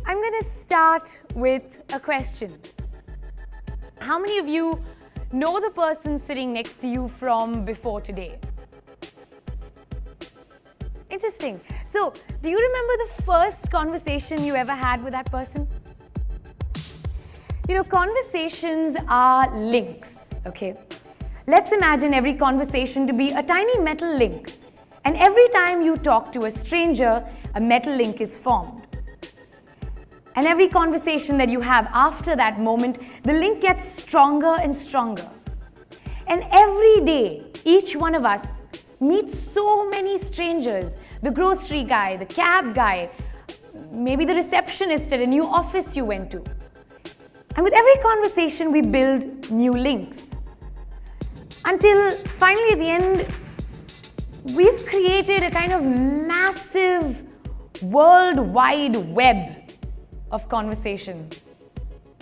I'm going to start with a question. How many of you know the person sitting next to you from before today? Interesting. So, do you remember the first conversation you ever had with that person? You know, conversations are links, okay? Let's imagine every conversation to be a tiny metal link. And every time you talk to a stranger, a metal link is formed. And every conversation that you have after that moment, the link gets stronger and stronger. And every day, each one of us meets so many strangers. The grocery guy, the cab guy, maybe the receptionist at a new office you went to. And with every conversation, we build new links. Until finally at the end, we've created a kind of massive World Wide Web of conversation.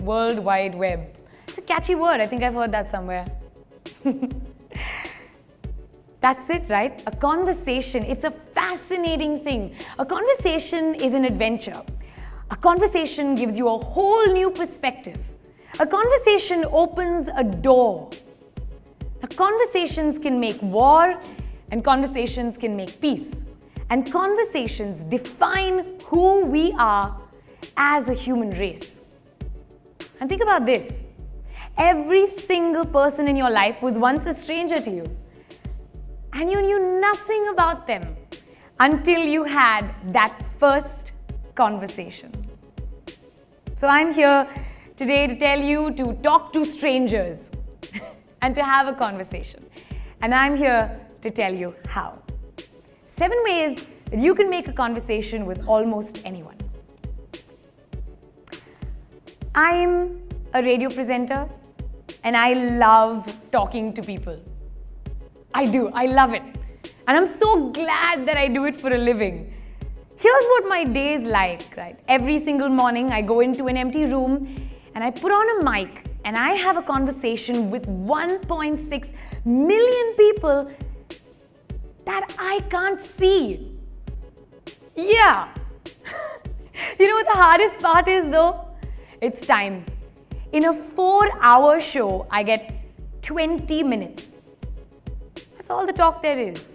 World Wide Web. It's a catchy word. I think I've heard that somewhere. That's it, right? A conversation. It's a fascinating thing. A conversation is an adventure. A conversation gives you a whole new perspective. A conversation opens a door. Conversations can make war, and conversations can make peace. And conversations define who we are as a human race. And think about this. Every single person in your life was once a stranger to you. And you knew nothing about them until you had that first conversation. So I'm here today to tell you to talk to strangers and to have a conversation. And I'm here to tell you how. 7 ways that you can make a conversation with almost anyone. I'm a radio presenter and I love talking to people. I do, I love it. And I'm so glad that I do it for a living. Here's what my day is like, right? Every single morning I go into an empty room and I put on a mic and I have a conversation with 1.6 million people that I can't see. Yeah. You know what the hardest part is though? It's time. In a 4-hour show, I get 20 minutes. That's all the talk there is.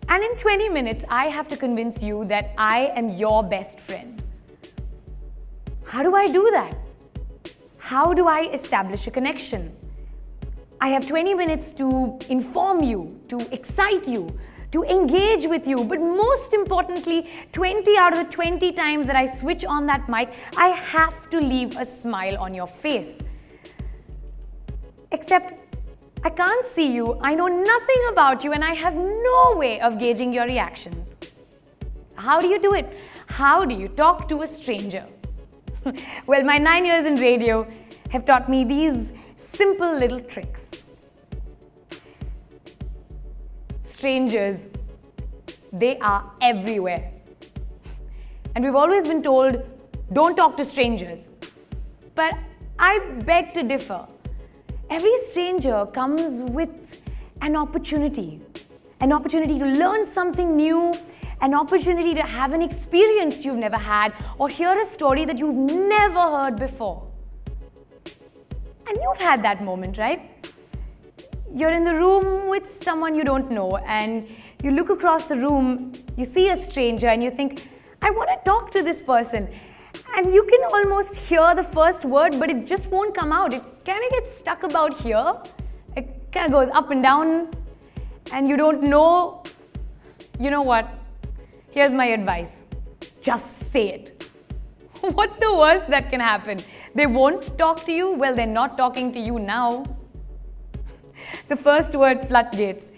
And in 20 minutes, I have to convince you that I am your best friend. How do I do that? How do I establish a connection? I have 20 minutes to inform you, to excite you, to engage with you, but most importantly, 20 out of the 20 times that I switch on that mic, I have to leave a smile on your face. Except, I can't see you, I know nothing about you, and I have no way of gauging your reactions. How do you do it? How do you talk to a stranger? Well, my 9 years in radio have taught me these simple little tricks. Strangers, they are everywhere. And we've always been told, don't talk to strangers. But I beg to differ. Every stranger comes with an opportunity to learn something new, an opportunity to have an experience you've never had, or hear a story that you've never heard before. And you've had that moment, right? You're in the room with someone you don't know, and you look across the room, you see a stranger, and you think, I want to talk to this person. And you can almost hear the first word, but it just won't come out. It kind of gets stuck about here. It kind of goes up and down, and you don't know. You know what? Here's my advice. Just say it. What's the worst that can happen? They won't talk to you? Well, they're not talking to you now. The first word, floodgates.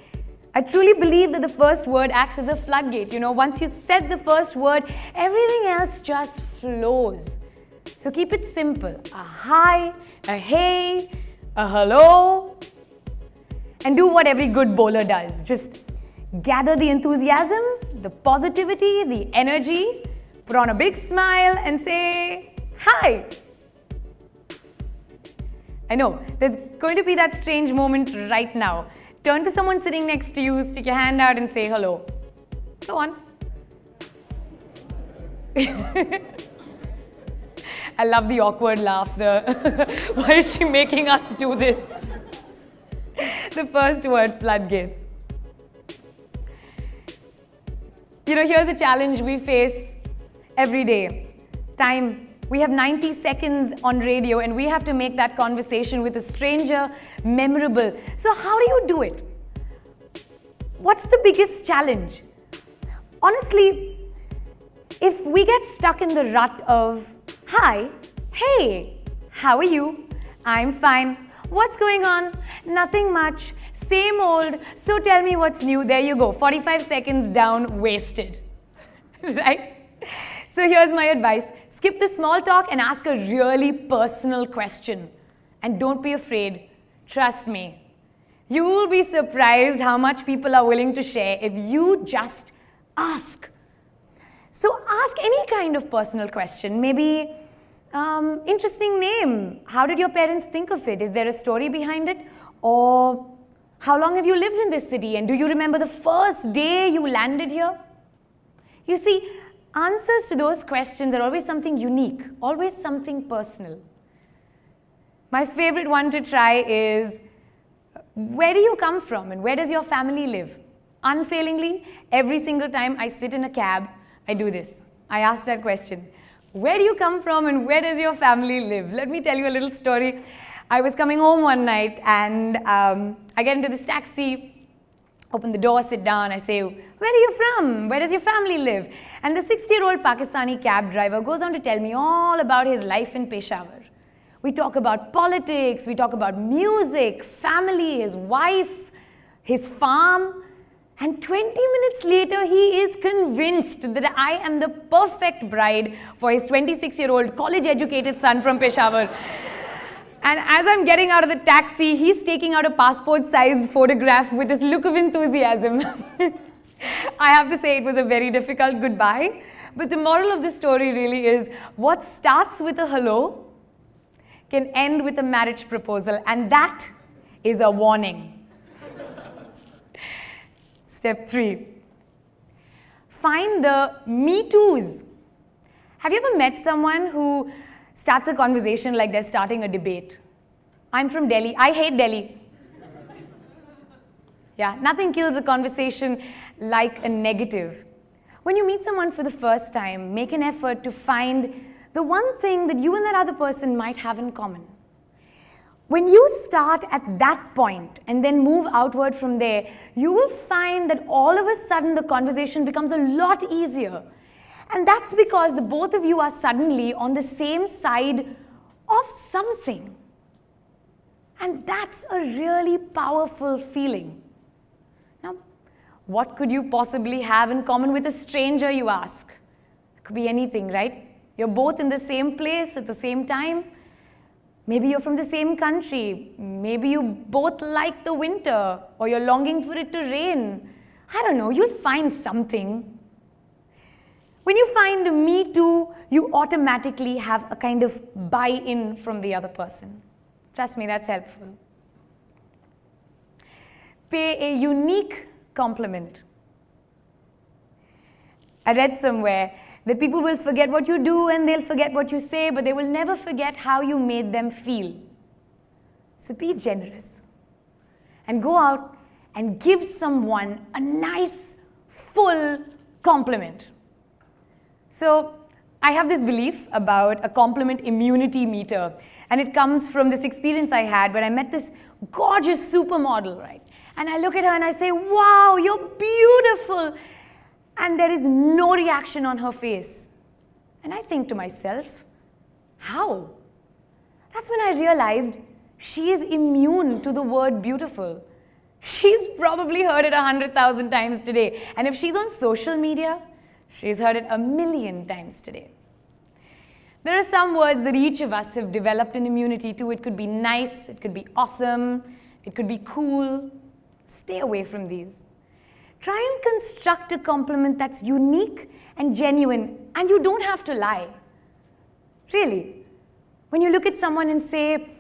I truly believe that the first word acts as a floodgate. You know, once you said the first word, everything else just flows. So keep it simple. A hi, a hey, a hello. And do what every good bowler does. Just gather the enthusiasm, the positivity, the energy, put on a big smile and say, hi. I know, there's going to be that strange moment right now. Turn to someone sitting next to you, stick your hand out and say hello. Go on. I love the awkward laugh. Why is she making us do this? The first word, floodgates. Here's a challenge we face every day. Time. We have 90 seconds on radio and we have to make that conversation with a stranger memorable. So how do you do it? What's the biggest challenge? Honestly, if we get stuck in the rut of, hi, hey, how are you? I'm fine. What's going on? Nothing much. Same old. So tell me what's new. There you go. 45 seconds down, wasted. Right? So here's my advice. Skip the small talk and ask a really personal question. And don't be afraid. Trust me. You will be surprised how much people are willing to share if you just ask. So ask any kind of personal question. Maybe, interesting name. How did your parents think of it? Is there a story behind it? Or how long have you lived in this city? And do you remember the first day you landed here? You see, answers to those questions are always something unique, always something personal. My favorite one to try is, where do you come from and where does your family live? Unfailingly, every single time I sit in a cab, I do this. I ask that question. Where do you come from and where does your family live? Let me tell you a little story. I was coming home one night and I get into this taxi, open the door, sit down, I say, where are you from? Where does your family live? And the 60-year-old Pakistani cab driver goes on to tell me all about his life in Peshawar. We talk about politics, we talk about music, family, his wife, his farm. And 20 minutes later, he is convinced that I am the perfect bride for his 26-year-old college-educated son from Peshawar. And as I'm getting out of the taxi, he's taking out a passport-sized photograph with this look of enthusiasm. I have to say it was a very difficult goodbye. But the moral of the story really is, what starts with a hello can end with a marriage proposal. And that is a warning. Step 3. Find the me toos. Have you ever met someone who starts a conversation like they're starting a debate? I'm from Delhi. I hate Delhi. Yeah, nothing kills a conversation like a negative. When you meet someone for the first time, make an effort to find the one thing that you and that other person might have in common. When you start at that point and then move outward from there, you will find that all of a sudden the conversation becomes a lot easier. And that's because the both of you are suddenly on the same side of something. And that's a really powerful feeling. Now, what could you possibly have in common with a stranger, you ask? It could be anything, right? You're both in the same place at the same time. Maybe you're from the same country. Maybe you both like the winter, or you're longing for it to rain. I don't know, you'll find something. When you find a me too, you automatically have a kind of buy-in from the other person. Trust me, that's helpful. Pay a unique compliment. I read somewhere that people will forget what you do and they'll forget what you say, but they will never forget how you made them feel. So be generous and go out and give someone a nice, full compliment. So I have this belief about a compliment immunity meter, and it comes from this experience I had where I met this gorgeous supermodel, right? And I look at her and I say, wow, you're beautiful. And there is no reaction on her face. And I think to myself, how? That's when I realized she is immune to the word beautiful. She's probably heard it 100,000 times today. And if she's on social media, she's heard it 1,000,000 times today. There are some words that each of us have developed an immunity to. It could be nice, it could be awesome, it could be cool. Stay away from these. Try and construct a compliment that's unique and genuine, and you don't have to lie. Really. When you look at someone and say,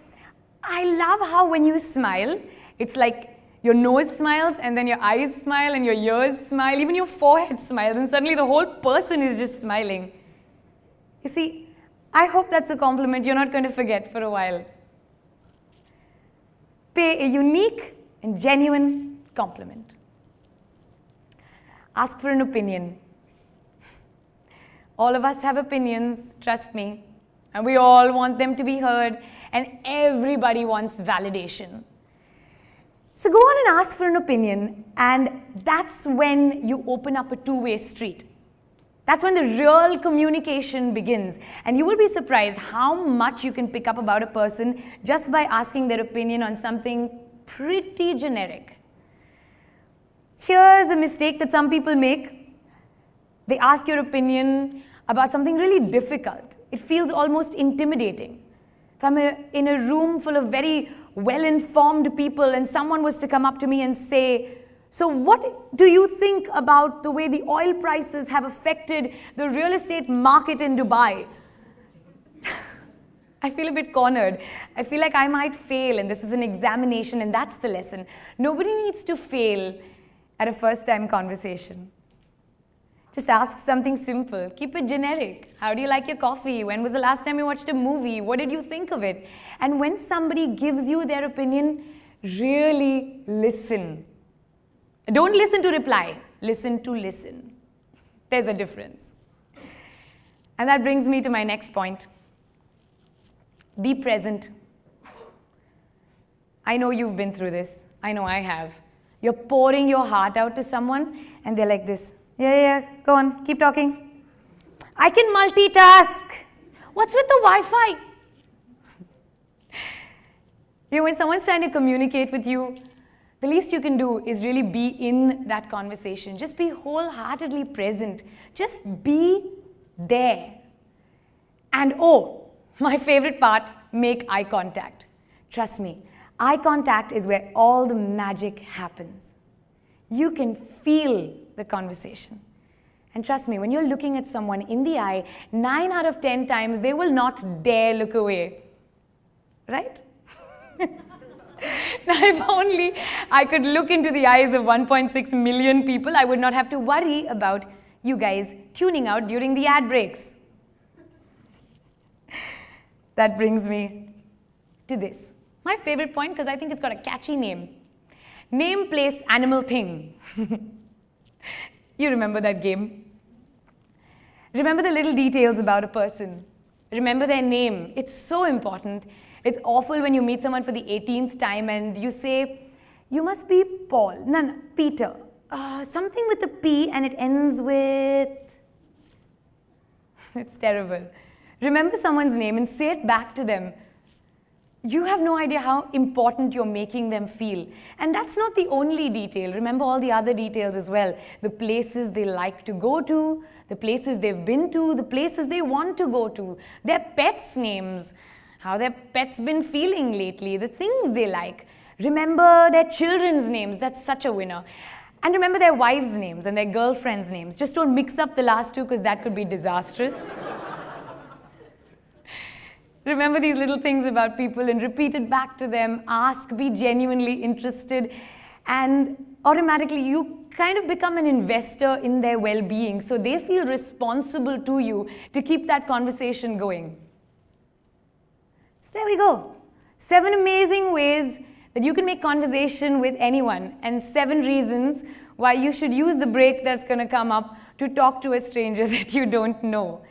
I love how when you smile, it's like your nose smiles, and then your eyes smile, and your ears smile, even your forehead smiles, and suddenly the whole person is just smiling. You see, I hope that's a compliment you're not going to forget for a while. Pay a unique and genuine compliment. Ask for an opinion. All of us have opinions, trust me, and we all want them to be heard, and everybody wants validation. So go on and ask for an opinion, and that's when you open up a two-way street. That's when the real communication begins, and you will be surprised how much you can pick up about a person just by asking their opinion on something pretty generic. Here's a mistake that some people make. They ask your opinion about something really difficult. It feels almost intimidating. If I'm in a room full of very well-informed people and someone was to come up to me and say, "So what do you think about the way the oil prices have affected the real estate market in Dubai?" I feel a bit cornered. I feel like I might fail, and this is an examination, and that's the lesson. Nobody needs to fail at a first-time conversation. Just ask something simple. Keep it generic. How do you like your coffee? When was the last time you watched a movie? What did you think of it? And when somebody gives you their opinion, really listen. Don't listen to reply. Listen to listen. There's a difference. And that brings me to my next point. Be present. I know you've been through this. I know I have. You're pouring your heart out to someone, and they're like this. Yeah, go on, keep talking. I can multitask. What's with the Wi-Fi? When someone's trying to communicate with you, the least you can do is really be in that conversation. Just be wholeheartedly present. Just be there. And my favorite part, make eye contact. Trust me, eye contact is where all the magic happens. You can feel the conversation. And trust me, when you're looking at someone in the eye, 9 out of 10 times, they will not dare look away. Right? Now, if only I could look into the eyes of 1.6 million people, I would not have to worry about you guys tuning out during the ad breaks. That brings me to this. My favorite point, because I think it's got a catchy name. Name, place, animal, thing. You remember that game? Remember the little details about a person. Remember their name. It's so important. It's awful when you meet someone for the 18th time and you say, "You must be Paul." No, Peter. Something with a P and it ends with... It's terrible. Remember someone's name and say it back to them. You have no idea how important you're making them feel. And that's not the only detail. Remember all the other details as well. The places they like to go to, the places they've been to, the places they want to go to, their pets' names, how their pet's been feeling lately, the things they like. Remember their children's names. That's such a winner. And remember their wives' names and their girlfriends' names. Just don't mix up the last two because that could be disastrous. Remember these little things about people and repeat it back to them. Ask, be genuinely interested, and automatically you kind of become an investor in their well-being. So they feel responsible to you to keep that conversation going. So there we go. 7 amazing ways that you can make conversation with anyone, and 7 reasons why you should use the break that's going to come up to talk to a stranger that you don't know.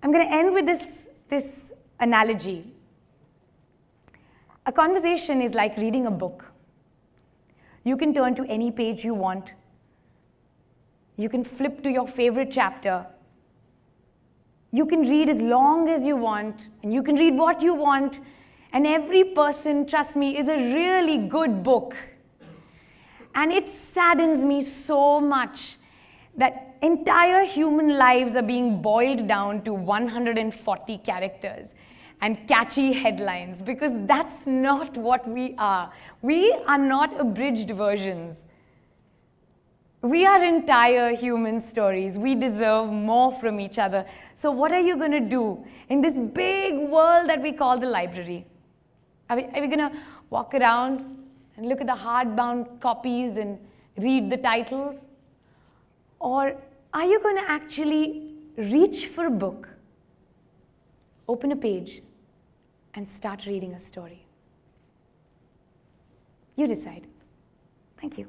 I'm going to end with this analogy. A conversation is like reading a book. You can turn to any page you want. You can flip to your favorite chapter. You can read as long as you want, and you can read what you want. And every person, trust me, is a really good book. And it saddens me so much that entire human lives are being boiled down to 140 characters and catchy headlines, because that's not what we are. We are not abridged versions. We are entire human stories. We deserve more from each other. So what are you going to do in this big world that we call the library? Are we going to walk around and look at the hardbound copies and read the titles? Or are you going to actually reach for a book, open a page, and start reading a story. You decide. Thank you.